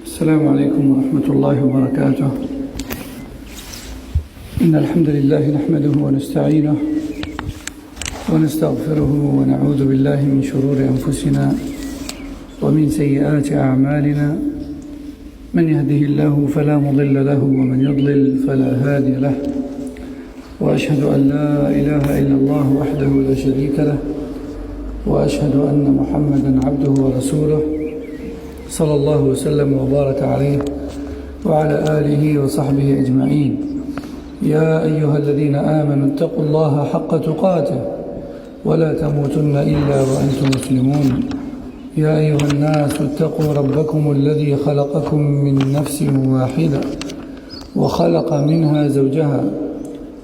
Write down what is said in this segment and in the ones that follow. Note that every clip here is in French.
السلام عليكم ورحمة الله وبركاته. إن الحمد لله نحمده ونستعينه ونستغفره ونعوذ بالله من شرور أنفسنا ومن سيئات أعمالنا. من يهده الله فلا مضل له ومن يضلل فلا هادي له، وأشهد أن لا إله إلا الله وحده لا شريك له، وأشهد أن محمدًا عبده ورسوله صلى الله وسلم وبارك عليه وعلى آله وصحبه أجمعين. يا أيها الذين آمنوا اتقوا الله حق تقاته ولا تموتن إلا وأنتم مسلمون. يا أيها الناس اتقوا ربكم الذي خلقكم من نفس واحدة وخلق منها زوجها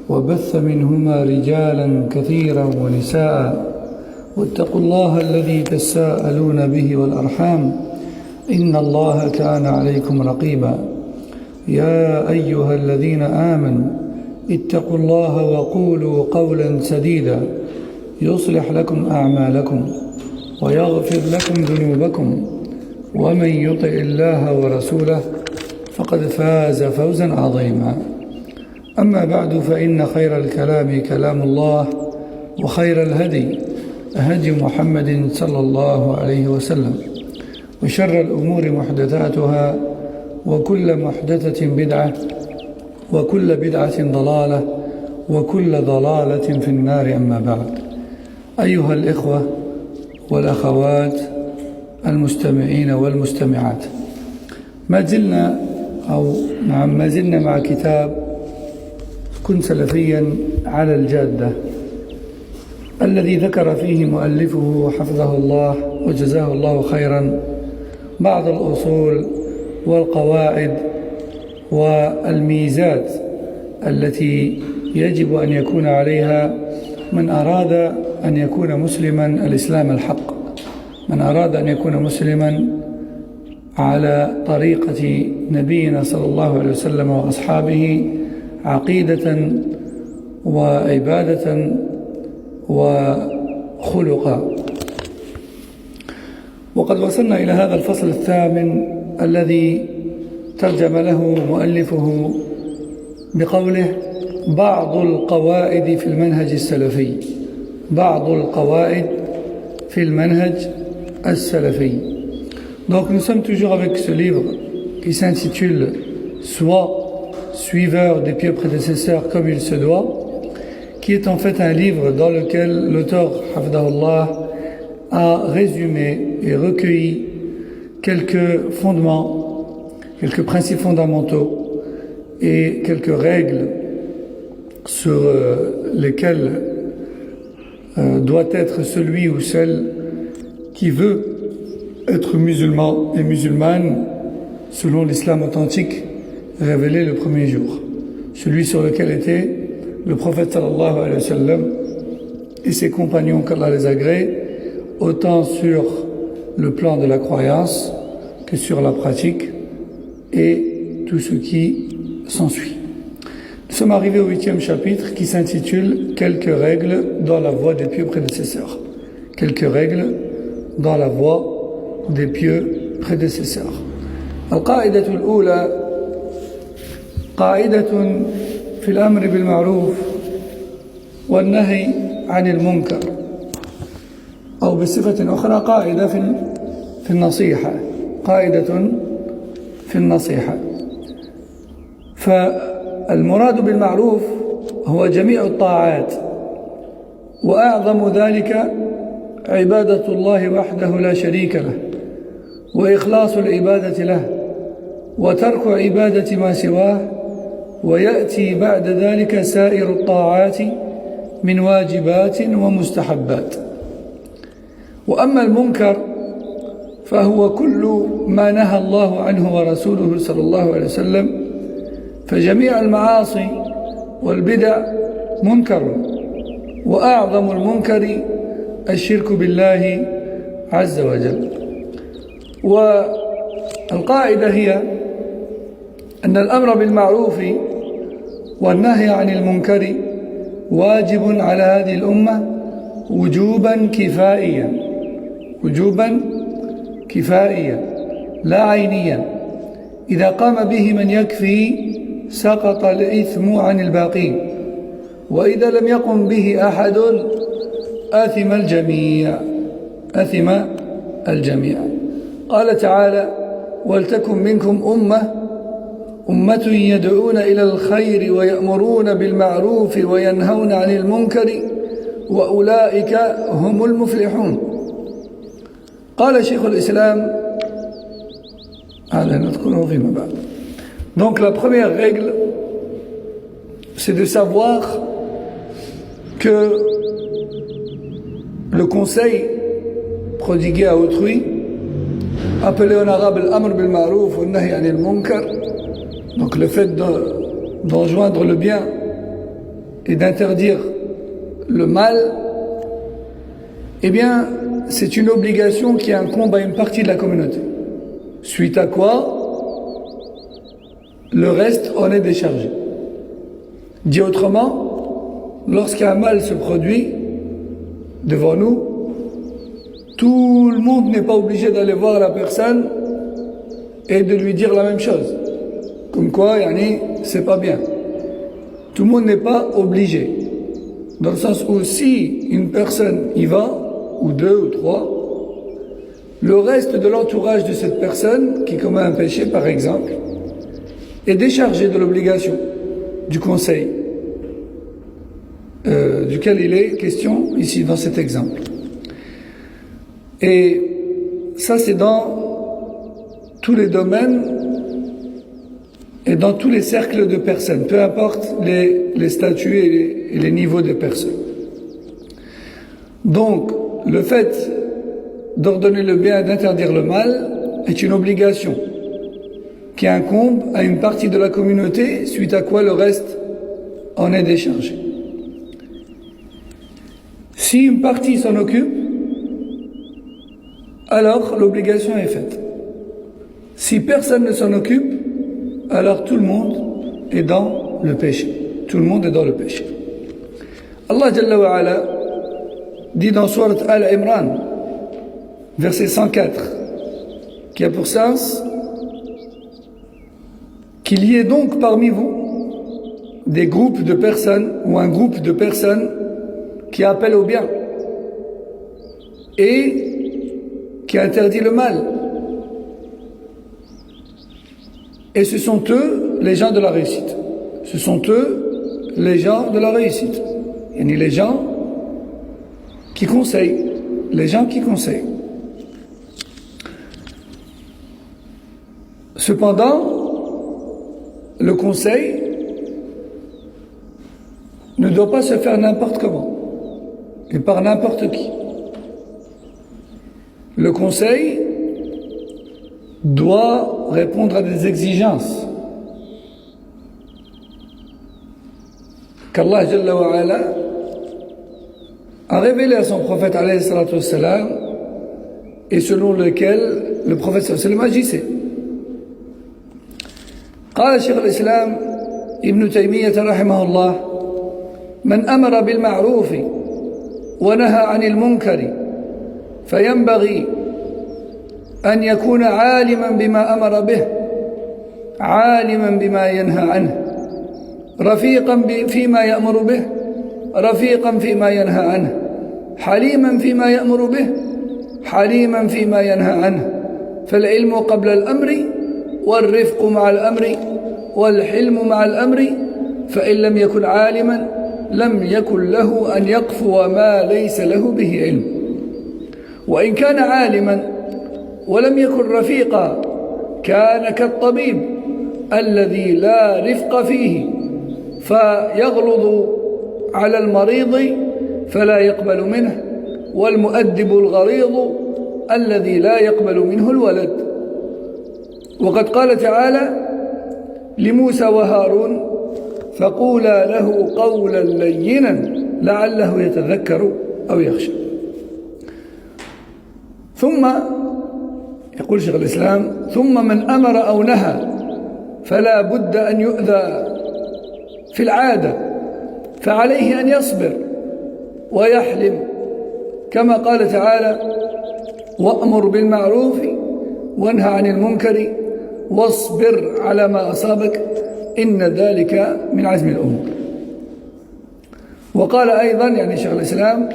وبث منهما رجالا كثيرا ونساء، واتقوا الله الذي تساءلون به والأرحام إن الله كان عليكم رقيبا. يا أيها الذين آمنوا اتقوا الله وقولوا قولا سديدا يصلح لكم أعمالكم ويغفر لكم ذنوبكم، ومن يطع الله ورسوله فقد فاز فوزا عظيما. أما بعد، فإن خير الكلام كلام الله، وخير الهدي هدي محمد صلى الله عليه وسلم، وشر الأمور محدثاتها، وكل محدثة بدعة، وكل بدعة ضلالة، وكل ضلالة في النار. أما بعد، أيها الإخوة والأخوات المستمعين والمستمعات، ما زلنا مع كتاب كن سلفيا على الجادة، الذي ذكر فيه مؤلفه حفظه الله وجزاه الله خيرا بعض الأصول والقواعد والميزات التي يجب أن يكون عليها من أراد أن يكون مسلما الإسلام الحق، من أراد أن يكون مسلما على طريقة نبينا صلى الله عليه وسلم وأصحابه، عقيدة وعبادة وخلقا. وقد وصلنا إلى هذا الفصل الثامن الذي ترجم له مؤلفه بقوله: بعض القواعد في المنهج السلفي. بعض القواعد في المنهج السلفي. Donc nous sommes toujours avec ce livre qui s'intitule Sois suiveur des pieux prédécesseurs comme il se doit, qui est en fait un livre dans lequel l'auteur Hafidahullah a résumé et recueilli quelques fondements, quelques principes fondamentaux et quelques règles sur lesquelles doit être celui ou celle qui veut être musulman et musulmane selon l'islam authentique révélé le premier jour, celui sur lequel était le prophète sallallahu alayhi wa sallam et ses compagnons, qu'Allah les agrée, autant sur le plan de la croyance que sur la pratique et tout ce qui s'ensuit. Nous sommes arrivés au 8e chapitre qui s'intitule Quelques règles dans la voie des pieux prédécesseurs. Quelques règles dans la voie des pieux prédécesseurs. القاعدة الأولى قاعدة في الأمر بالمعروف والنهي عن المنكر، أو بصفة أخرى قاعدة في النصيحة. قاعدة في النصيحة. فالمراد بالمعروف هو جميع الطاعات، وأعظم ذلك عبادة الله وحده لا شريك له، وإخلاص العبادة له، وترك عبادة ما سواه، ويأتي بعد ذلك سائر الطاعات من واجبات ومستحبات. وأما المنكر فهو كل ما نهى الله عنه ورسوله صلى الله عليه وسلم، فجميع المعاصي والبدع منكر، وأعظم المنكر الشرك بالله عز وجل. والقاعدة هي أن الأمر بالمعروف والنهي عن المنكر واجب على هذه الأمة وجوبا كفائيا، وجوبا كفائيا لا عينيا. إذا قام به من يكفي سقط الإثم عن الباقين وإذا لم يقم به أحد آثم الجميع قال تعالى ولتكن منكم أمة يدعون إلى الخير ويأمرون بالمعروف وينهون عن المنكر وأولئك هم المفلحون. قال شيخ الإسلام Donc la première règle, c'est de savoir que le conseil prodigué à autrui, appelé en arabe l'amr bil ma'rouf wa nahy anil munkar, donc le fait d'enjoindre le bien et d'interdire le mal, eh bien c'est une obligation qui incombe à une partie de la communauté, suite à quoi le reste en est déchargé. Dit autrement, lorsqu'un mal se produit devant nous, tout le monde n'est pas obligé d'aller voir la personne et de lui dire la même chose. Comme quoi, c'est pas bien. Tout le monde n'est pas obligé. Dans le sens où si une personne y va, ou deux ou trois, le reste de l'entourage de cette personne qui commet un péché, par exemple, est déchargé de l'obligation du conseil duquel il est question ici dans cet exemple. Et ça, c'est dans tous les domaines et dans tous les cercles de personnes, peu importe les statuts et les niveaux de personnes. Donc, le fait d'ordonner le bien et d'interdire le mal est une obligation qui incombe à une partie de la communauté, suite à quoi le reste en est déchargé. Si une partie s'en occupe, alors l'obligation est faite. Si personne ne s'en occupe, alors tout le monde est dans le péché. Tout le monde est dans le péché. Allah Jalla wa Ala dit dans Sourate Al-Imran, verset 104, qui a pour sens qu'il y ait donc parmi vous des groupes de personnes ou un groupe de personnes qui appellent au bien et qui interdit le mal. Et ce sont eux les gens de la réussite. Ce sont eux les gens de la réussite. Il y a les gens qui conseillent. Les gens qui conseillent. Cependant, le conseil ne doit pas se faire n'importe comment et par n'importe qui. Le conseil doit répondre à des exigences qu'Allah Jalla wa Ala a révélé à son prophète alayhi salatu wassalam et selon lequel le prophète sallallahu alayhi wa sallam agissait. قال شيخ الإسلام ابن تيمية رحمه الله من أمر بالمعروف ونهى عن المنكر فينبغي أن يكون عالما بما أمر به عالما بما ينهى عنه رفيقا فيما يأمر به رفيقا فيما ينهى عنه حليما فيما يأمر به حليما فيما ينهى عنه فالعلم قبل الأمر والرفق مع الأمر والحلم مع الأمر فإن لم يكن عالما لم يكن له أن يقفو ما ليس له به علم وإن كان عالما ولم يكن رفيقا كان كالطبيب الذي لا رفق فيه فيغلظ على المريض فلا يقبل منه والمؤدب الغليظ الذي لا يقبل منه الولد. وقد قال تعالى لموسى وهارون فقولا له قولا لينا لعله يتذكر أو يخشى. ثم يقول شيخ الإسلام ثم من أمر أو نهى فلا بد أن يؤذى في العادة فعليه أن يصبر ويحلم كما قال تعالى وأمر بالمعروف وانهى عن المنكر واصبر على ما أصابك إن ذلك من عزم الأمور. وقال أيضا يعني شيخ الإسلام: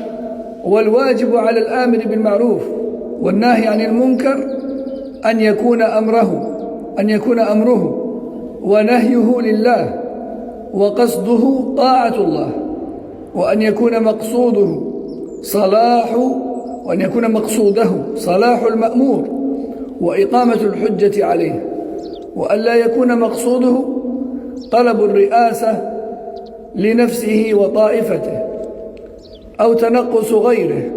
والواجب على الآمر بالمعروف والناهي عن المنكر أن يكون أمره ونهيه لله وقصده طاعة الله، وأن يكون مقصوده صلاح المأمور وإقامة الحجة عليه، وأن لا يكون مقصوده طلب الرئاسة لنفسه وطائفته أو تنقص غيره.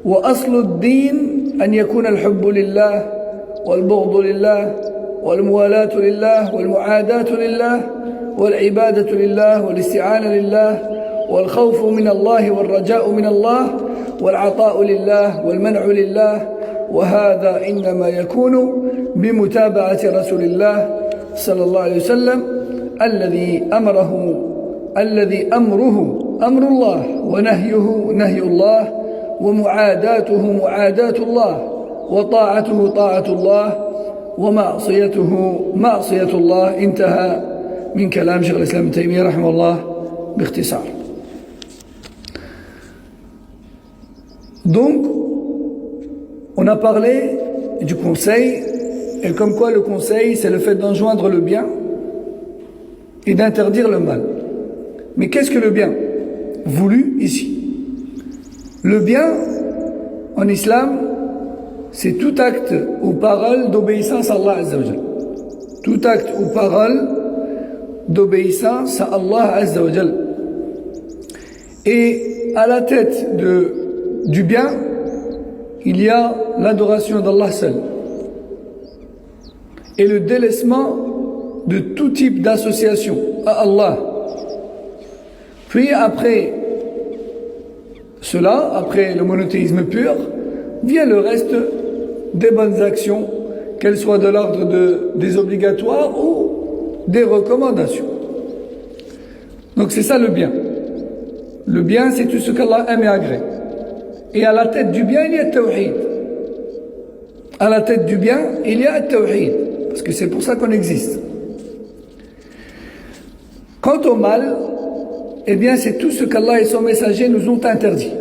وأصل الدين أن يكون الحب لله والبغض لله والموالاة لله والمعاداة لله والعبادة لله والاستعانة لله والخوف من الله والرجاء من الله والعطاء لله والمنع لله. وهذا إنما يكون بمتابعة رسول الله صلى الله عليه وسلم الذي أمره أمر الله ونهيه نهي الله ومعاداته معاداة الله وطاعته طاعة الله ومعصيته معصية الله. انتهى من كلام شيخ الإسلام ابن تيمية رحمه الله باختصار. Donc, on a parlé du conseil, et comme quoi le conseil, c'est le fait d'enjoindre le bien et d'interdire le mal. Mais qu'est-ce que le bien voulu ici? Le bien, en islam, c'est tout acte ou parole d'obéissance à Allah Azza wa Jal. Tout acte ou parole d'obéissance à Allah Azza wa Jal. Et à la tête du bien, il y a l'adoration d'Allah seul et le délaissement de tout type d'association à Allah. Puis après cela, après le monothéisme pur, vient le reste des bonnes actions, qu'elles soient de l'ordre des obligatoires ou des recommandations. Donc c'est ça le bien. Le bien, c'est tout ce qu'Allah aime et agrée. Et à la tête du bien, il y a le tawhid. À la tête du bien, il y a le tawhid. Parce que c'est pour ça qu'on existe. Quant au mal, eh bien c'est tout ce qu'Allah et son messager nous ont interdit.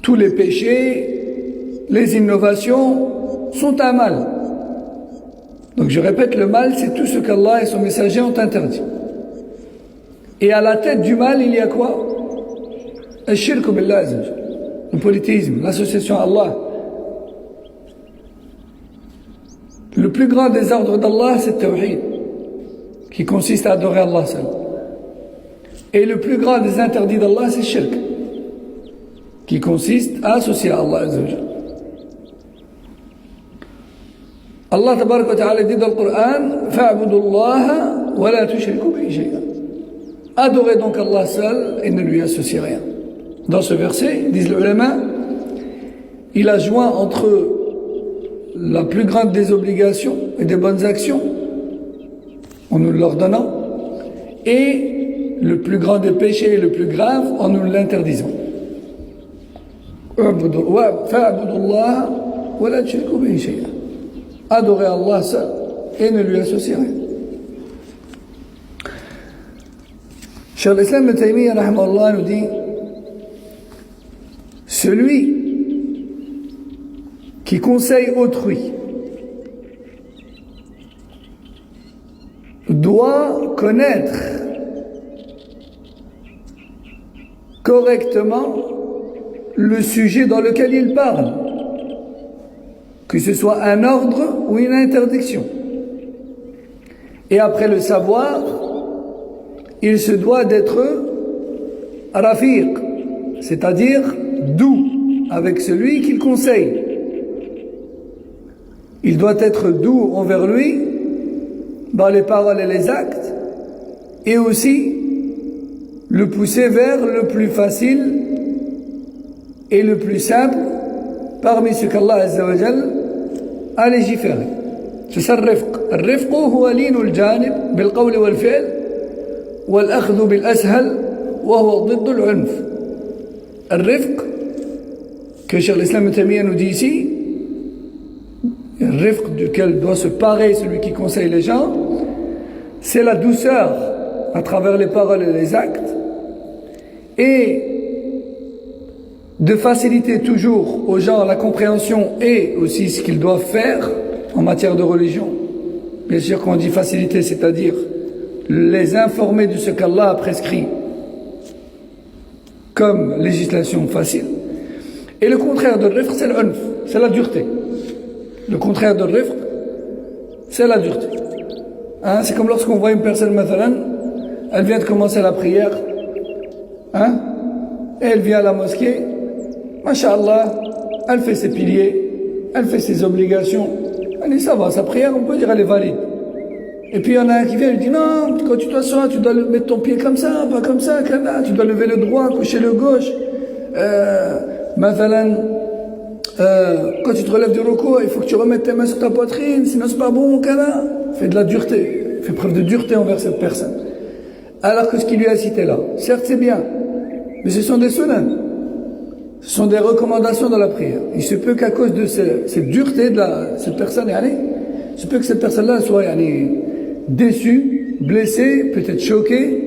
Tous les péchés, les innovations sont un mal. Donc je répète, le mal, c'est tout ce qu'Allah et son messager ont interdit. Et à la tête du mal, il y a quoi? Al-shirk billah, le polythéisme, l'association à Allah. Le plus grand des ordres d'Allah, c'est le tawhid, qui consiste à adorer Allah seul. Et le plus grand des interdits d'Allah, c'est le shirk, qui consiste à associer à Allah. Allah tabarak wa ta'ala dit dans le Coran: fa'budullaha wa la tushriku bihi shay'an. Adorez donc Allah seul et ne lui associez rien. Dans ce verset, disent les ulama, il a joint entre la plus grande des obligations et des bonnes actions, en nous l'ordonnant, et le plus grand des péchés et le plus grave, en nous l'interdisant. Adorez Allah seul et ne lui associez rien. Cheikh l'Islam Ibn Taymiyyah rahimahullah nous dit: celui qui conseille autrui doit connaître correctement le sujet dans lequel il parle, que ce soit un ordre ou une interdiction. Et après le savoir, il se doit d'être rafiq, c'est-à-dire doux avec celui qu'il conseille. Il doit être doux envers lui dans les paroles et les actes, et aussi le pousser vers le plus facile et le plus simple parmi ce qu'Allah Azza wa Jal a légiféré. C'est ça le rifq. Le rifq, c'est l'in al-janib bil-qawl wal-fi'l wal-akhdh bil-ashal wa huwa ضد al-'unf. Le rifq que Cheikh l'Islam Ibn Taymiyyah nous dit ici, Et le rifq duquel doit se parer celui qui conseille les gens, c'est la douceur à travers les paroles et les actes, et de faciliter toujours aux gens la compréhension et aussi ce qu'ils doivent faire en matière de religion. Bien sûr, quand on dit faciliter, c'est-à-dire les informer de ce qu'Allah a prescrit comme législation facile. Et le contraire de rifq, c'est l'unf, c'est la dureté. Le contraire de rifq, c'est la dureté. Hein, c'est comme lorsqu'on voit une personne, mathalan, elle vient de commencer la prière, hein, et elle vient à la mosquée, masha'Allah, elle fait ses piliers, elle fait ses obligations, elle dit ça va, sa prière, on peut dire elle est valide. Et puis il y en a un qui vient et lui dit non, quand tu t'assois, tu dois mettre ton pied comme ça, pas comme ça, tu dois lever le droit, coucher le gauche. Mathalan, quand tu te relèves du ruku, il faut que tu remettes tes mains sur ta poitrine, sinon c'est pas bon, kana. Fais de la dureté, fais preuve de dureté envers cette personne. Alors que ce qu'il lui a cité là, certes c'est bien, mais ce sont des sunnah, ce sont des recommandations dans la prière. Il se peut qu'à cause de cette dureté de cette personne, il se peut que cette personne-là soit déçue, blessée, peut-être choquée,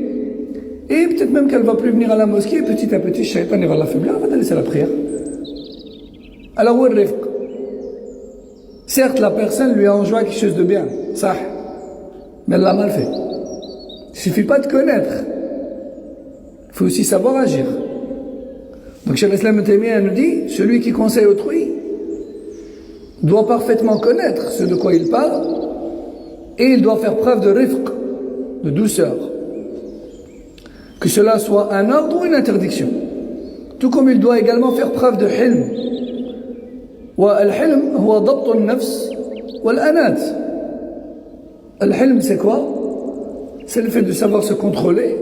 et peut-être même qu'elle ne va plus venir à la mosquée, petit à petit, shaitan va l'affaiblir, elle va laisser la prière. Alors où est le rifq? Certes, la personne lui a enjoint quelque chose de bien, ça, mais elle l'a mal fait. Il ne suffit pas de connaître, il faut aussi savoir agir. Donc Cheikh l'Islam Ibn Taymiyyah nous dit, celui qui conseille autrui doit parfaitement connaître ce de quoi il parle, et il doit faire preuve de rifq, de douceur, que cela soit un ordre ou une interdiction. Tout comme il doit également faire preuve de hilm. والحلم هو ضبط النفس والأنات. الحلم c'est quoi? C'est le fait de savoir se contrôler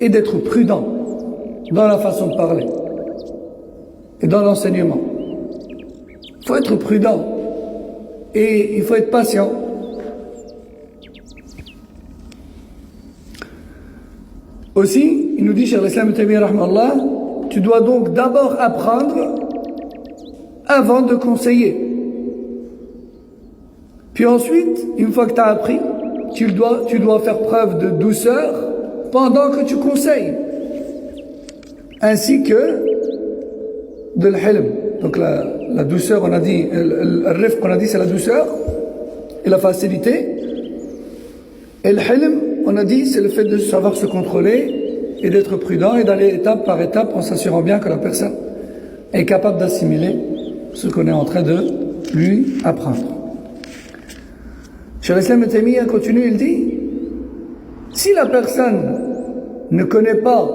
et d'être prudent dans la façon de parler et dans l'enseignement. Il faut être prudent et il faut être patient. Aussi, il nous dit, Cheikh l'Islam Ibn Taymiyyah rahmallah, tu dois donc d'abord apprendre avant de conseiller. Puis ensuite, une fois que tu as appris, tu dois faire preuve de douceur pendant que tu conseilles. Ainsi que de l'hilm. Donc la douceur, on a dit, le rifq qu'on a dit, c'est la douceur et la facilité. Et l'hilm, on a dit, c'est le fait de savoir se contrôler et d'être prudent et d'aller étape par étape en s'assurant bien que la personne est capable d'assimiler ce qu'on est en train de lui apprendre. Cheikh l'Islam Ibn Taymiyyah continue, il dit, si la personne ne connaît pas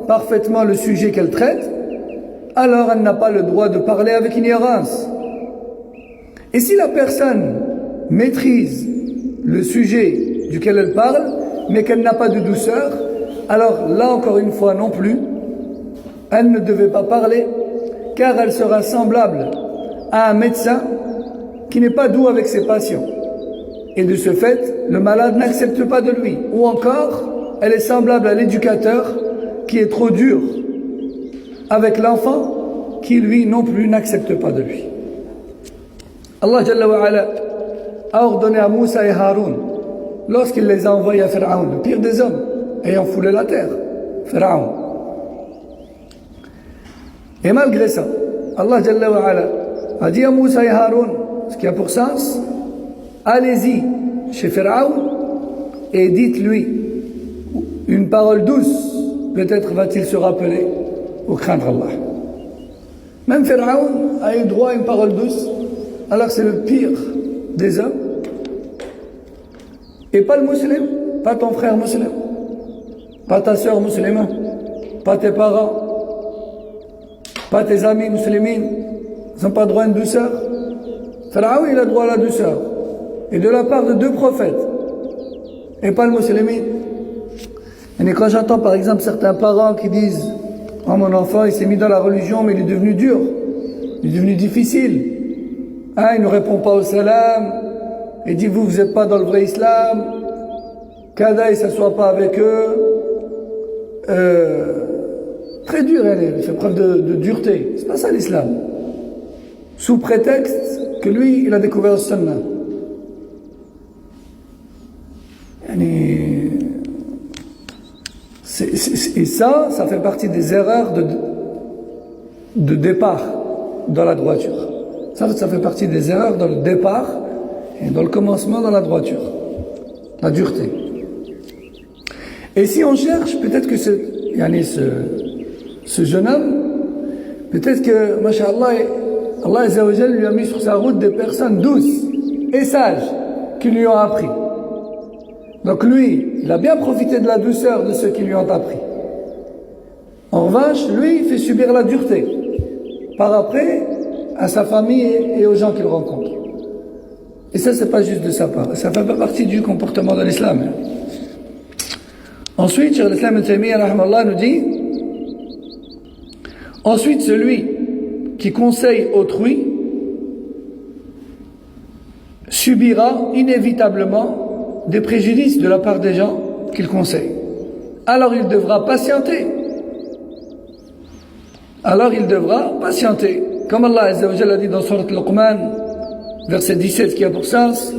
parfaitement le sujet qu'elle traite, alors elle n'a pas le droit de parler avec ignorance. Et si la personne maîtrise le sujet duquel elle parle, mais qu'elle n'a pas de douceur, alors là encore une fois non plus, elle ne devait pas parler, car elle sera semblable à un médecin qui n'est pas doux avec ses patients. Et de ce fait, le malade n'accepte pas de lui. Ou encore, elle est semblable à l'éducateur qui est trop dur avec l'enfant qui lui non plus n'accepte pas de lui. Allah Jalla wa Ala a ordonné à Moussa et Haroun, lorsqu'il les a envoyés à Pharaon, le pire des hommes, ayant foulé la terre, Pharaon. Et malgré ça, Allah Jalla wa Ala a dit à Moussa et Haroun, ce qui a pour sens, allez-y chez Pharaon et dites-lui une parole douce, peut-être va-t-il se rappeler ou craindre Allah. Même Pharaon a eu droit à une parole douce, alors c'est le pire des hommes. Et pas le musulman, pas ton frère musulman, pas ta soeur musulmane, pas tes parents, pas tes amis musulmans, ils n'ont pas droit à une douceur. Pharaon, il a droit à la douceur. Et de la part de deux prophètes, et pas le musulman. Et quand j'entends par exemple certains parents qui disent « Oh, mon enfant, il s'est mis dans la religion, mais il est devenu dur, il est devenu difficile. Hein, il ne répond pas au salam, il dit vous n'êtes pas dans le vrai islam, Kada, il ne s'assoit pas avec eux. » Très dur, il fait preuve de dureté. C'est pas ça l'islam. Sous prétexte que lui, il a découvert le sunnah. Et ça fait partie des erreurs de départ dans la droiture. Ça fait partie des erreurs dans le départ et dans le commencement dans la droiture, la dureté. Et si on cherche, peut-être que ce jeune homme, peut-être que, masha'Allah, Allah Azza wa Jal lui a mis sur sa route des personnes douces et sages qui lui ont appris. Donc lui, il a bien profité de la douceur de ceux qui lui ont appris. En revanche, lui, il fait subir la dureté par après à sa famille et aux gens qu'il rencontre. Et ça, c'est pas juste de sa part. Ça fait pas partie du comportement de l'islam. Ensuite, Cheikh al-Islam Ibn Taymiyyah rahimahullah nous dit: ensuite, celui qui conseille autrui subira inévitablement des préjudices de la part des gens qu'il conseille. Alors il devra patienter. Comme Allah Azza wa Jalla a dit dans Surat Luqman, verset 17, qui a pour sens,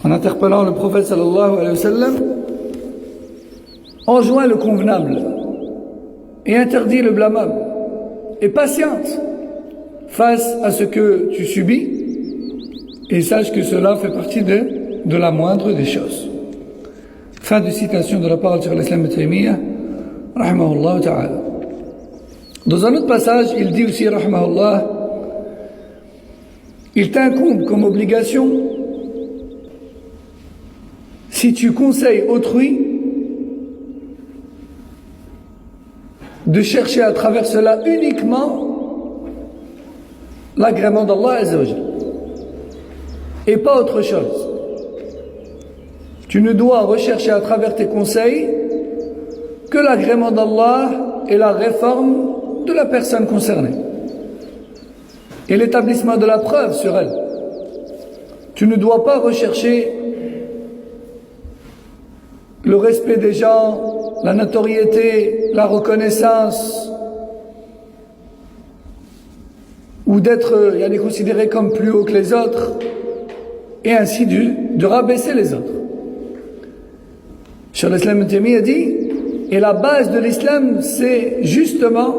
en interpellant le prophète sallallahu alayhi wa sallam, enjoint le convenable et interdit le blâmable et patiente face à ce que tu subis et sache que cela fait partie de la moindre des choses. Fin de citation de la parole sur l'islam de Taymiyyah rahimahullah ta'ala. Dans un autre passage, il dit aussi rahimahullah: il t'incombe comme obligation, si tu conseilles autrui, de chercher à travers cela uniquement l'agrément d'Allah Azza wa Jalla et pas autre chose. Tu ne dois rechercher à travers tes conseils que l'agrément d'Allah et la réforme de la personne concernée et l'établissement de la preuve sur elle. Tu ne dois pas rechercher le respect des gens, la notoriété, la reconnaissance, ou d'être considéré comme plus haut que les autres, et ainsi de rabaisser les autres. Cheikh al-Islam Ibn Taymiyyah dit: et la base de l'islam, c'est justement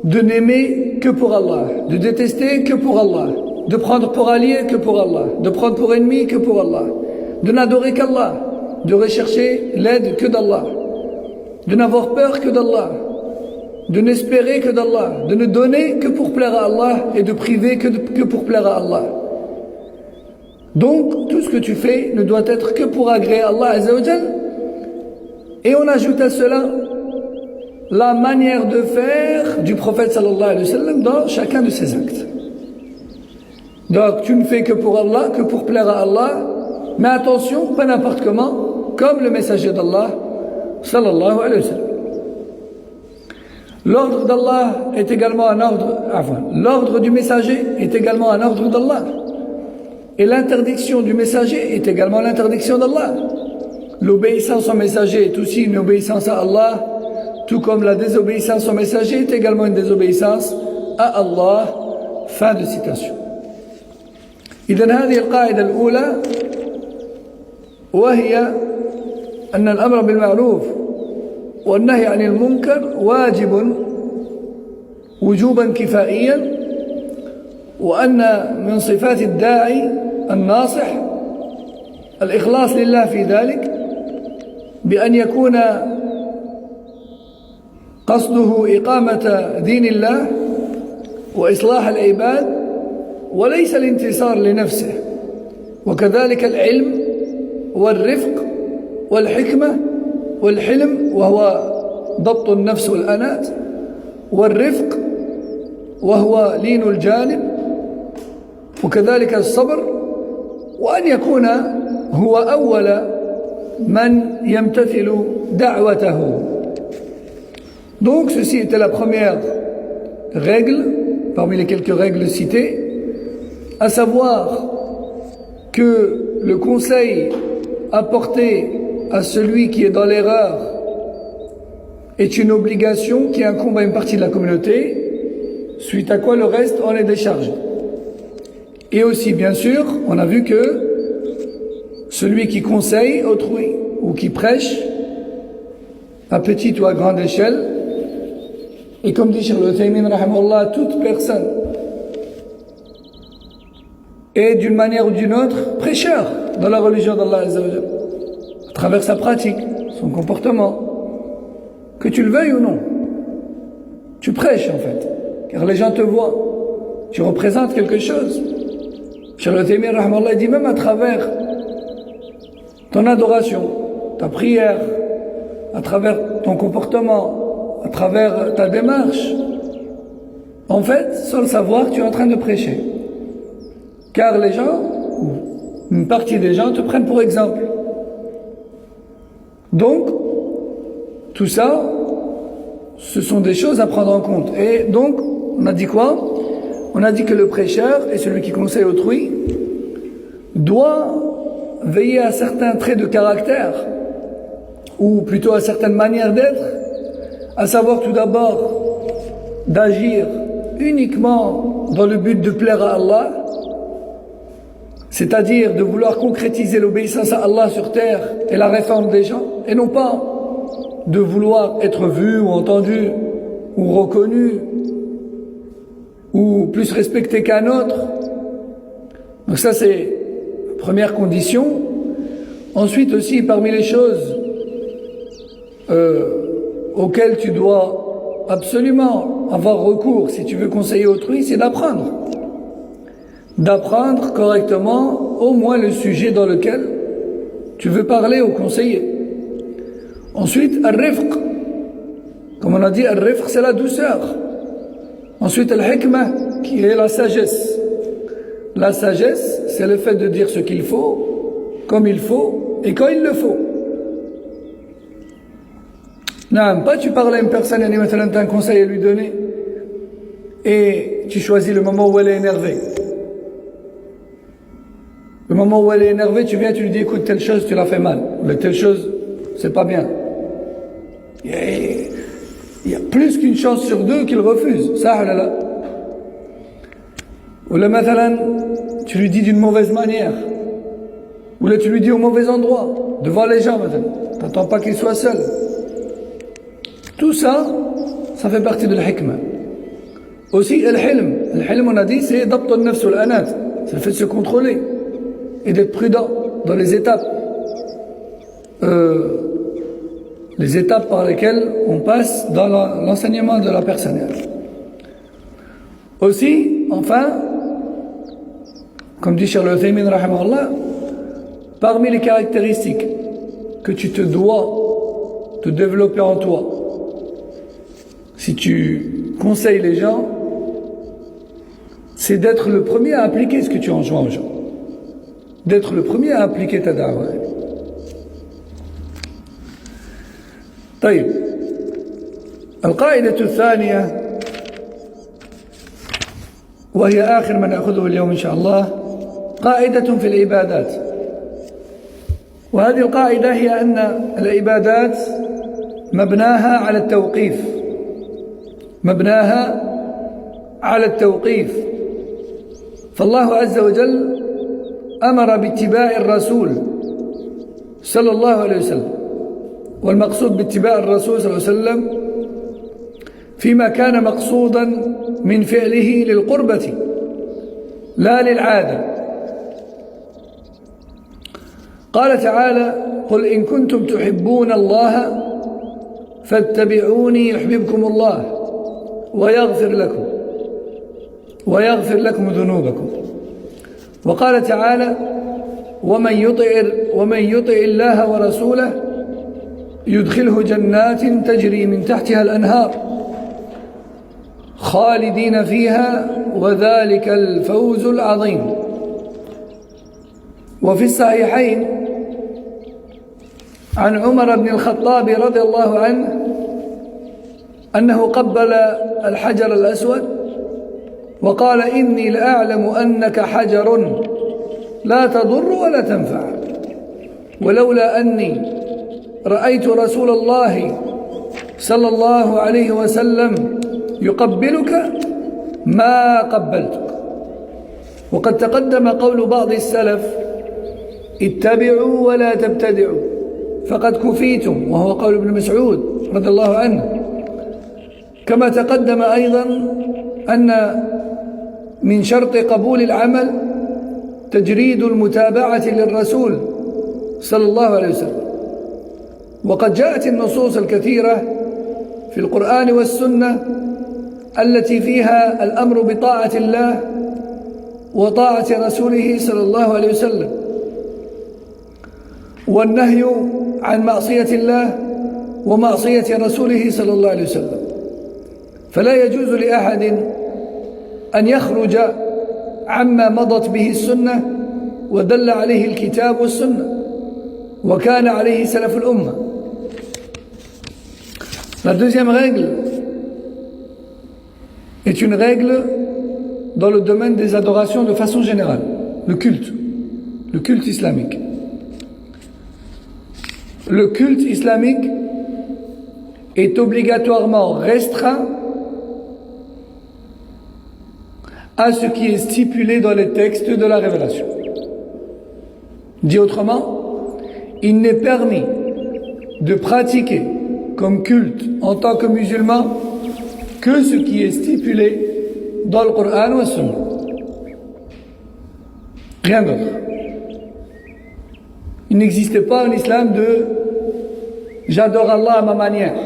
de n'aimer que pour Allah, de détester que pour Allah, de prendre pour allié que pour Allah, de prendre pour ennemi que pour Allah, de n'adorer qu'Allah, de rechercher l'aide que d'Allah, de n'avoir peur que d'Allah, de n'espérer que d'Allah, de ne donner que pour plaire à Allah et de priver que pour plaire à Allah. Donc, tout ce que tu fais ne doit être que pour agréer Allah Azza wa Jal. Et on ajoute à cela la manière de faire du prophète sallallahu alayhi wa sallam dans chacun de ses actes. Donc, tu ne fais que pour Allah, que pour plaire à Allah, mais attention, pas n'importe comment, comme le messager d'Allah sallallahu alayhi wa sallam. L'ordre d'Allah est également un ordre, l'ordre du messager est également un ordre d'Allah. Et l'interdiction du messager est également l'interdiction d'Allah. L'obéissance au messager est aussi une obéissance à Allah, tout comme la désobéissance au messager est également une désobéissance à Allah. Fin de citation. إذن هذه القاعدة الأولى وهي أن الأمر بالمعروف والنهي عن المنكر واجب وجوبا كفائيا، وأن من صفات الداعي الناصح الإخلاص لله في ذلك، بأن يكون قصده إقامة دين الله وإصلاح العباد وليس الانتصار لنفسه. وكذلك العلم والرفق والحكمة والحلم، وهو ضبط النفس والأنات، والرفق وهو لين الجانب، وكذلك الصبر، وأن يكون هو أول من يمتثل دعوته. Donc ceci était la première règle parmi les quelques règles citées, à savoir que le conseil apporté à celui qui est dans l'erreur est une obligation qui incombe à une partie de la communauté, suite à quoi le reste en est déchargé. Et aussi, bien sûr, on a vu que celui qui conseille autrui ou qui prêche à petite ou à grande échelle, et comme dit Cheikh Al-Uthaymin rahimahullah, toute personne est d'une manière ou d'une autre prêcheur dans la religion d'Allah Azza wa Jal, à travers sa pratique, son comportement, que tu le veuilles ou non. Tu prêches en fait, car les gens te voient, tu représentes quelque chose. Cheikh Al-Uthaymin rahimahullah dit même à travers ton adoration, ta prière, à travers ton comportement, à travers ta démarche, en fait, sans le savoir, tu es en train de prêcher. Car les gens, une partie des gens te prennent pour exemple. Donc, tout ça, ce sont des choses à prendre en compte. Et donc, on a dit quoi? On a dit que le prêcheur et celui qui conseille autrui doit veiller à certains traits de caractère, ou plutôt à certaines manières d'être, à savoir tout d'abord d'agir uniquement dans le but de plaire à Allah, c'est-à-dire de vouloir concrétiser l'obéissance à Allah sur terre et la réforme des gens, et non pas de vouloir être vu ou entendu ou reconnu ou plus respecté qu'un autre. Donc ça c'est la première condition. Ensuite aussi, parmi les choses auxquelles tu dois absolument avoir recours si tu veux conseiller autrui, c'est d'apprendre correctement au moins le sujet dans lequel tu veux parler au conseiller. Ensuite, al-rifq, comme on a dit, al-rifq c'est la douceur. Ensuite, al-hikmah, qui est la sagesse. La sagesse, c'est le fait de dire ce qu'il faut, comme il faut, et quand il le faut. Non, pas tu parles à une personne, et maintenant tu as un conseil à lui donner, et tu choisis le moment où elle est énervée. Le moment où elle est énervée, tu viens, tu lui dis, écoute, telle chose, tu l'as fait mal. Ou telle chose, c'est pas bien. Il y a plus qu'une chance sur deux qu'il refuse. Ça, là. Ou là, maintenant, tu lui dis d'une mauvaise manière. Ou là, tu lui dis au mauvais endroit, devant les gens, maintenant. T'attends pas qu'il soit seul. Tout ça, ça fait partie de l'hikmah. Aussi, al-hilm. Al-hilm, on a dit, c'est dabt al-nafs ou al-anat. C'est le fait de se contrôler et d'être prudent dans les étapes. Les étapes par lesquelles on passe dans l'enseignement de la personne. Aussi, enfin, comme dit Cheikh Al-Uthaymin rahimahullah, parmi les caractéristiques que tu te dois de développer en toi, si tu conseilles les gens, c'est d'être le premier à appliquer ce que tu enjoins aux gens. D'être le premier à appliquer ta da'wah. طيب القاعدة الثانية وهي آخر ما نأخذه اليوم إن شاء الله قاعدة في العبادات وهذه القاعدة هي أن العبادات مبناها على التوقيف فالله عز وجل أمر باتباع الرسول صلى الله عليه وسلم والمقصود باتباع الرسول صلى الله عليه وسلم فيما كان مقصودا من فعله للقربة لا للعادة قال تعالى قل إن كنتم تحبون الله فاتبعوني يحببكم الله ويغفر لكم ذنوبكم وقال تعالى ومن يطع الله ورسوله يدخله جنات تجري من تحتها الأنهار خالدين فيها وذلك الفوز العظيم وفي الصحيحين عن عمر بن الخطاب رضي الله عنه أنه قبل الحجر الأسود وقال إني لأعلم أنك حجر لا تضر ولا تنفع ولولا أني رأيت رسول الله صلى الله عليه وسلم يقبلك ما قبلتك. وقد تقدم قول بعض السلف اتبعوا ولا تبتدعوا فقد كفيتم، وهو قول ابن مسعود رضي الله عنه. كما تقدم أيضا أن من شرط قبول العمل تجريد المتابعة للرسول صلى الله عليه وسلم. وقد جاءت النصوص الكثيرة في القرآن والسنة التي فيها الأمر بطاعة الله وطاعة رسوله صلى الله عليه وسلم، والنهي عن معصية الله ومعصية رسوله صلى الله عليه وسلم. فلا يجوز لأحد أن يخرج عما مضت به السنة ودل عليه الكتاب والسنة وكان عليه سلف الأمة. La deuxième règle est une règle dans le domaine des adorations de façon générale, le culte islamique. Le culte islamique est obligatoirement restreint à ce qui est stipulé dans les textes de la révélation. Dit autrement, il n'est permis de pratiquer comme culte en tant que musulman que ce qui est stipulé dans le Coran ou la Sunna. Rien d'autre. Il n'existe pas en islam de j'adore Allah à ma manière.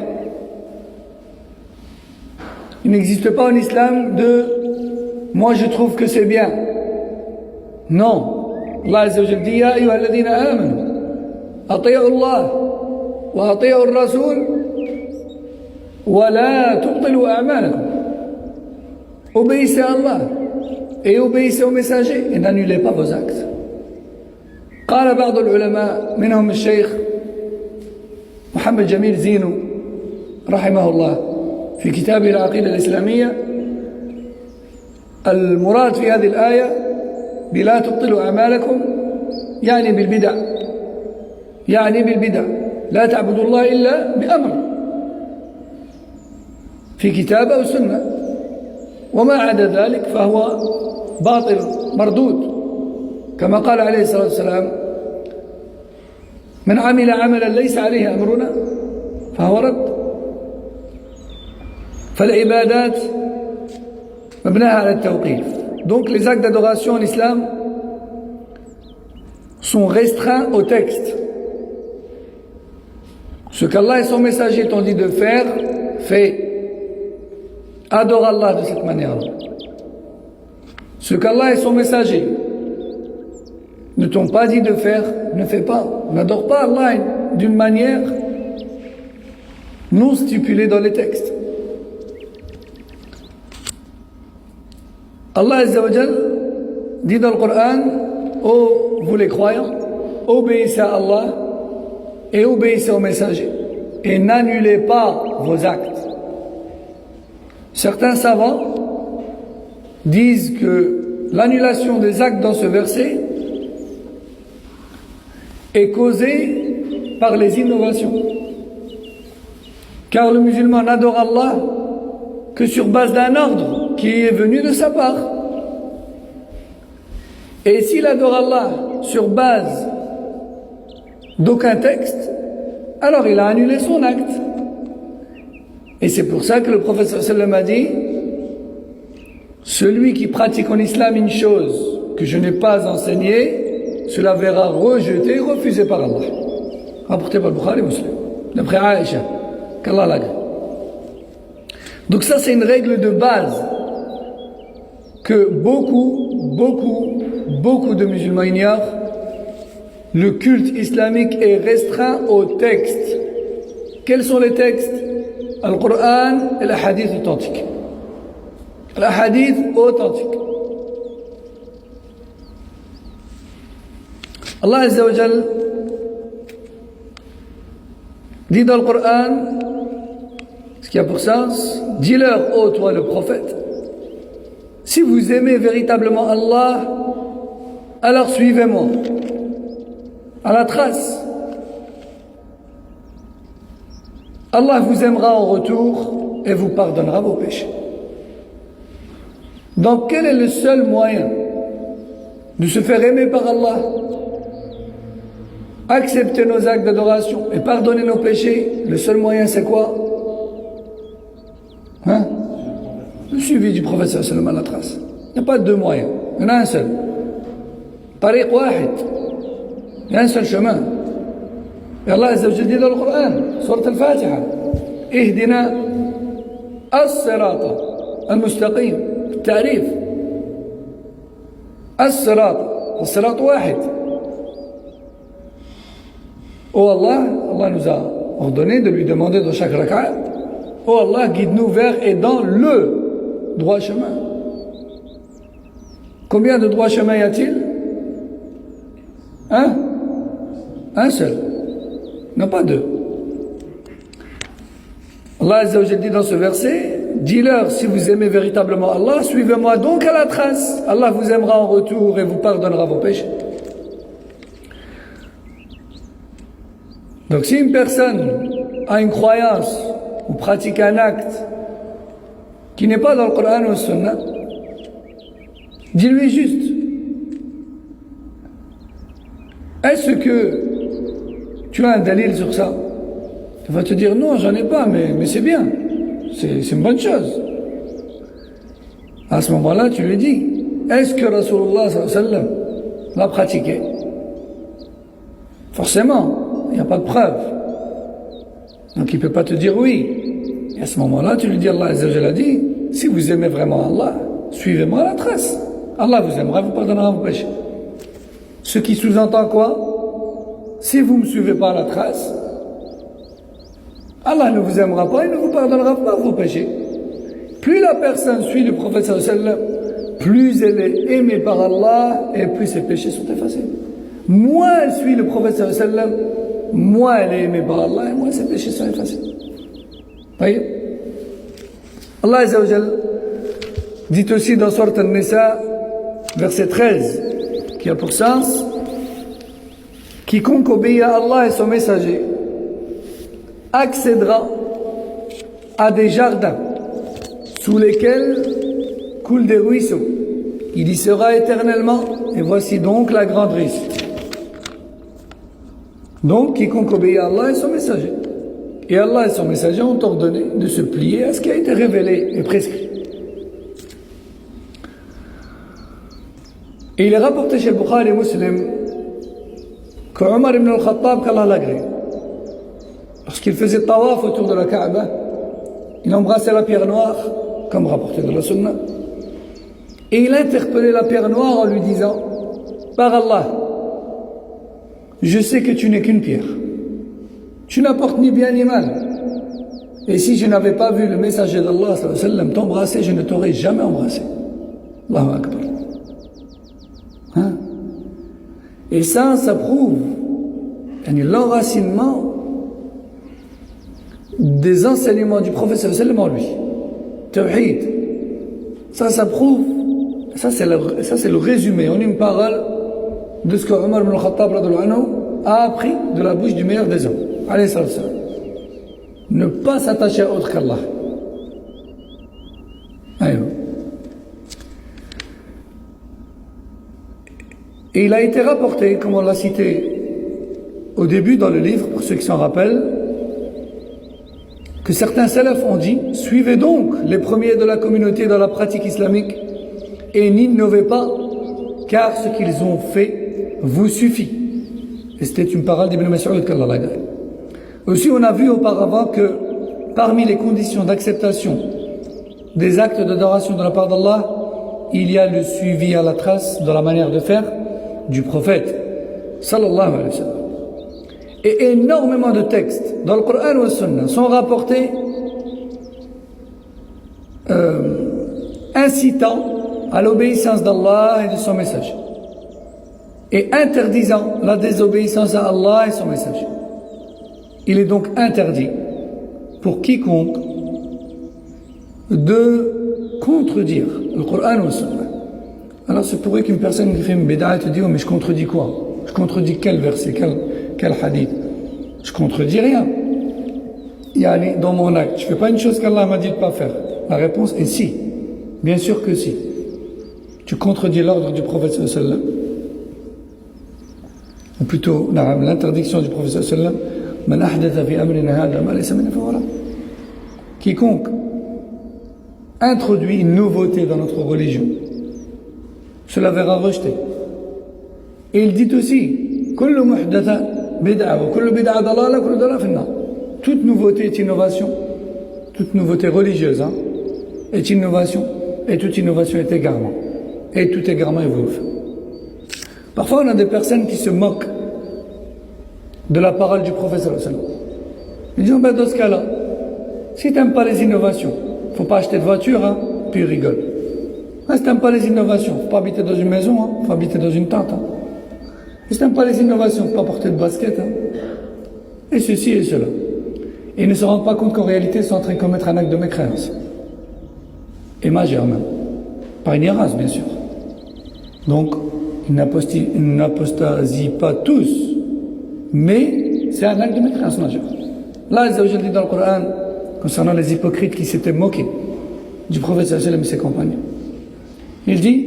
Il n'existe pas en islam de moi je trouve que c'est bien. Non. Allah Azza wa Jalla dit ya ayyuha alladhina amanu ati'u Allah wa ati'u ar-rasul wa la tubtilu a'malakum. Obéissez à Allah et obéissez aux messagers et n'annulez pas vos actes. قال بعض العلماء منهم الشيخ محمد جميل زينو رحمه الله في كتابه العقيدة الإسلامية المراد في هذه الآية بلا تبطلوا أعمالكم يعني بالبدع لا تعبدوا الله إلا بأمر في كتاب أو سنة، وما عدا ذلك فهو باطل مردود، كما قال عليه الصلاة والسلام من عمل عملا ليس عليه أمرنا فهو رد. فالعبادات مبناها على التوقيف. Donc les actes d'adoration en islam sont restreints au texte. Ce qu'Allah et son messager t'ont dit de faire, fais. Adore Allah de cette manière-là. Ce qu'Allah et son messager ne t'ont pas dit de faire, ne fais pas. N'adore pas Allah d'une manière non stipulée dans les textes. Allah Azza wa Jal dit dans le Coran, ô vous les croyants, obéissez à Allah et obéissez aux messagers et n'annulez pas vos actes. Certains savants disent que l'annulation des actes dans ce verset est causée par les innovations. Car le musulman n'adore Allah que sur base d'un ordre qui est venu de sa part. Et s'il adore Allah sur base d'aucun texte, alors il a annulé son acte. Et c'est pour ça que le prophète sallallahu alayhi wa sallam a dit celui qui pratique en islam une chose que je n'ai pas enseignée, cela verra rejeté et refusé par Allah. Rapporté par Bukhari et Muslim, d'après Aïcha, qu'Allah l'a dit. Donc ça c'est une règle de base que beaucoup de musulmans ignorent. Le culte islamique est restreint aux textes. Quels sont les textes? Al-Qur'an et les hadiths authentiques. Les hadiths authentiques. Allah Azza wa Jal dit dans le Coran, ce qui a pour sens, dis-leur, ô toi le prophète, si vous aimez véritablement Allah, alors suivez-moi à la trace. Allah vous aimera en retour et vous pardonnera vos péchés. Donc quel est le seul moyen de se faire aimer par Allah, accepter nos actes d'adoration et pardonner nos péchés? Le seul moyen, c'est quoi? Hein? Le suivi du prophète sallallahu alayhi wa sallam à la trace. Il n'y a pas deux moyens, il y en a un seul. Tariq wahid. Il y a un seul chemin. Et Allah Azza wa Jalla dit dans le Coran, Surat al-Fatiha, Ihdina as-sirata al-mustaqim, التعريف الصراط واحد. Oh Allah, Allah nous a ordonné de lui demander dans chaque rak'a, oh Allah, guide-nous vers et dans le droit chemin. Combien de droits chemins y a-t-il? Un seul. Non, pas deux. Allah Azza wa Jalla dit dans ce verset, dis-leur, si vous aimez véritablement Allah, suivez-moi donc à la trace. Allah vous aimera en retour et vous pardonnera vos péchés. Donc si une personne a une croyance ou pratique un acte qui n'est pas dans le Coran ou le Sunna, dis-lui juste, est-ce que tu as un dalil sur ça? Il va te dire non, j'en ai pas, mais c'est bien, c'est une bonne chose. À ce moment-là, tu lui dis, est-ce que Rasulullah sallallahu alayhi wa sallam l'a pratiqué? Forcément, il n'y a pas de preuve. Donc il ne peut pas te dire oui. Et à ce moment-là, tu lui dis, Allah Azza wa Jalla dit, si vous aimez vraiment Allah, suivez-moi à la trace. Allah vous aimera, vous pardonnera vos péchés. Ce qui sous-entend quoi? Si vous ne me suivez pas à la trace, Allah ne vous aimera pas, il ne vous pardonnera pas vos péchés. Plus la personne suit le prophète sallallahu alayhi wa sallam, plus elle est aimée par Allah et plus ses péchés sont effacés. Moins elle suit le prophète sallallahu alayhi wa sallam, moins elle est aimée par Allah et moins ses péchés sont effacés. Voyez? Allah Azza wa Jalla dit aussi dans Surat An-Nisa, verset 13, qui a pour sens, quiconque obéit à Allah et son messager accédera à des jardins sous lesquels coulent des ruisseaux. Il y sera éternellement, et voici donc la grande réussite. Donc, quiconque obéit à Allah et son messager. Et Allah et son messager ont ordonné de se plier à ce qui a été révélé et prescrit. Et il est rapporté chez Bukhari et Muslim que Omar ibn al-Khattab, qu'Allah l'agrée, lorsqu'il faisait tawaf autour de la Kaaba, il embrassait la pierre noire, comme rapporté dans la Sunna, et il interpellait la pierre noire en lui disant, par Allah, je sais que tu n'es qu'une pierre, tu n'apportes ni bien ni mal, et si je n'avais pas vu le messager d'Allah sallallahu alayhi wa sallam t'embrasser, je ne t'aurais jamais embrassé. Allahu Akbar. Hein? Et ça prouve l'enracinement des enseignements du prophète sallallahu alayhi wa sallam en lui. Tawhid. Ça prouve, ça c'est le résumé en une parole de ce que Omar ibn al-Khattab a appris de la bouche du meilleur des hommes. Alayhi salam. Ne pas s'attacher à autre qu'Allah. Et il a été rapporté, comme on l'a cité au début dans le livre, pour ceux qui s'en rappellent, que certains salafs ont dit, suivez donc les premiers de la communauté dans la pratique islamique et n'innovez pas, car ce qu'ils ont fait vous suffit. Et c'était une parole d'Ibn Mas'ud qu'Allah l'a gardée. Aussi, on a vu auparavant que parmi les conditions d'acceptation des actes d'adoration de la part d'Allah, il y a le suivi à la trace de la manière de faire du prophète sallallahu alayhi wa sallam. Et énormément de textes dans le Coran ou le Sunna sont rapportés incitant à l'obéissance d'Allah et de son messager et interdisant la désobéissance à Allah et son messager. Il est donc interdit pour quiconque de contredire le Coran ou le Sunna. Alors c'est pourrait qu'une personne qui fait une bid'a te dise, oh, mais je contredis quoi? Je contredis quel verset, quel hadith? Je contredis rien. Dans mon acte, je ne fais pas une chose qu'Allah m'a dit de ne pas faire. La réponse est si. Bien sûr que si. tu contredis l'ordre du prophète sallallahu alayhi wa sallam, ou plutôt l'interdiction du prophète sallallahu alayhi wa sallam, man ahdatha fi amrina hadha ma laysa minhu fahuwa radd. Quiconque introduit une nouveauté dans notre religion, cela verra rejeté. Et il dit aussi, kullu muhdatha bid'a wa kullu bid'a dalala kullu dalala fi an-nar. Toute nouveauté est innovation, toute nouveauté religieuse est innovation, et toute innovation est égarement, et tout égarement est mauvais. Parfois on a des personnes qui se moquent de la parole du prophète sallallahu alayhi wa sallam. Ils disent, dans ce cas-là, si tu n'aimes pas les innovations, il ne faut pas acheter de voiture, puis ils rigolent. Si tu n'aimes pas les innovations, il ne faut pas habiter dans une maison, il faut habiter dans une tente. Si tu n'aimes pas les innovations, il ne faut pas porter de basket. Et ceci et cela. Et ils ne se rendent pas compte qu'en réalité, ils sont en train de commettre un acte de mécréance. Et majeur même. Par ignorance, bien sûr. Donc, ils n'apostasient pas tous, mais c'est un acte de mécréance majeur. Là, Azza wa Jalla dit dans le Coran, concernant les hypocrites qui s'étaient moqués du prophète sallallahu alayhi wa sallam et ses compagnons. Il dit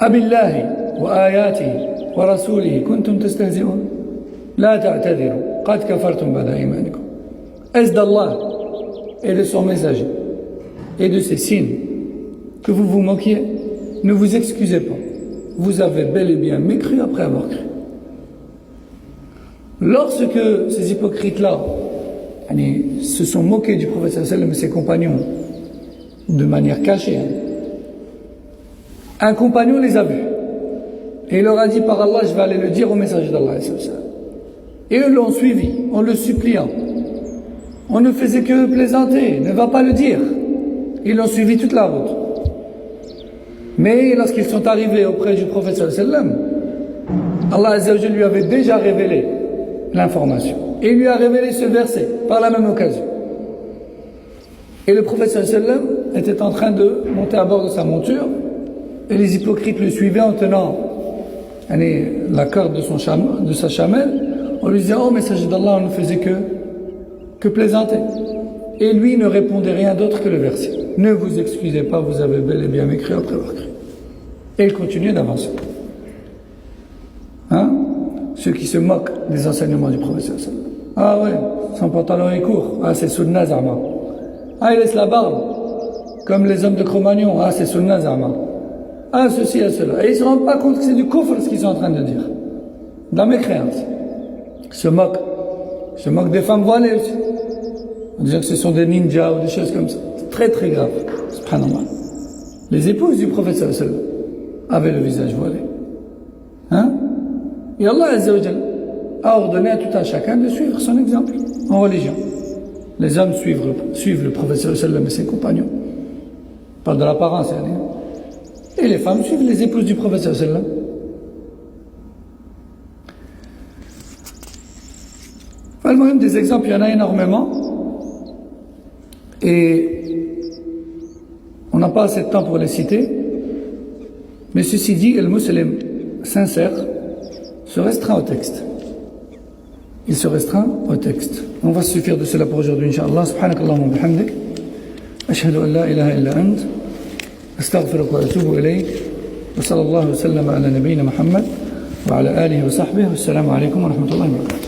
Abillahi wa ayatihi wa rasulihi kuntum tastahzi'un la ta'tadiru qad kafartum ba'da imanikum. Est-ce d'Allah et de son messager et de ses signes que vous vous moquiez? Ne vous excusez pas, vous avez bel et bien mécru après avoir cru. Lorsque ces hypocrites-là se sont moqués du prophète sallallahu alayhi wa sallam et ses compagnons de manière cachée, un compagnon les a vus et il leur a dit, par Allah, je vais aller le dire au messager d'Allah. Et eux l'ont suivi en le suppliant. On ne faisait que plaisanter, ne va pas le dire. Ils l'ont suivi toute la route. Mais lorsqu'ils sont arrivés auprès du prophète sallallahu alayhi wa sallam, Allah Azza wa Jalla lui avait déjà révélé l'information. Et il lui a révélé ce verset par la même occasion. Et le prophète sallallahu alayhi wa sallam était en train de monter à bord de sa monture et les hypocrites le suivaient en tenant la corde de sa chamelle. On lui disait, oh messager d'Allah, on ne faisait que plaisanter. Et lui ne répondait rien d'autre que le verset. Ne vous excusez pas, vous avez bel et bien mécru après avoir cru. Et il continuait d'avancer. Ceux qui se moquent des enseignements du prophète sallallahu alayhi wa sallam. Ah ouais, son pantalon est court. Ah, c'est sunna zama. Ah, il laisse la barbe, comme les hommes de Cro-Magnon. Ah, c'est sunna zama. Ah, ceci et cela. Et ils ne se rendent pas compte que c'est du kufr ce qu'ils sont en train de dire. De la mécréance. Ils se moquent des femmes voilées aussi. On dit que ce sont des ninjas ou des choses comme ça. C'est très très grave. Subhanallah. Les épouses du prophète sallallahu alayhi wa sallam avaient le visage voilé. Et Allah Azza wa Jalla a ordonné à tout un chacun de suivre son exemple en religion. Les hommes suivent le prophète sallallahu alayhi wa sallam et ses compagnons. Pas de l'apparence, et les femmes suivent les épouses du prophète sallallahu alayhi wa sallam. Même des exemples, il y en a énormément. Et on n'a pas assez de temps pour les citer. Mais ceci dit, le musulman sincère se restreint au texte. Il se restreint au texte. On va se suffire de cela pour aujourd'hui, Inch'Allah. Subhanakallahumma bihamdik. Ashhadu an la ilaha illa ant. Astaghfiruka wa atubu ilayk. Wa sallallahu wa sallam ala nabiyyina Muhammad wa ala alihi wa sahbihi. Wassalamu alaykum wa rahmatullahi wa barakatuh.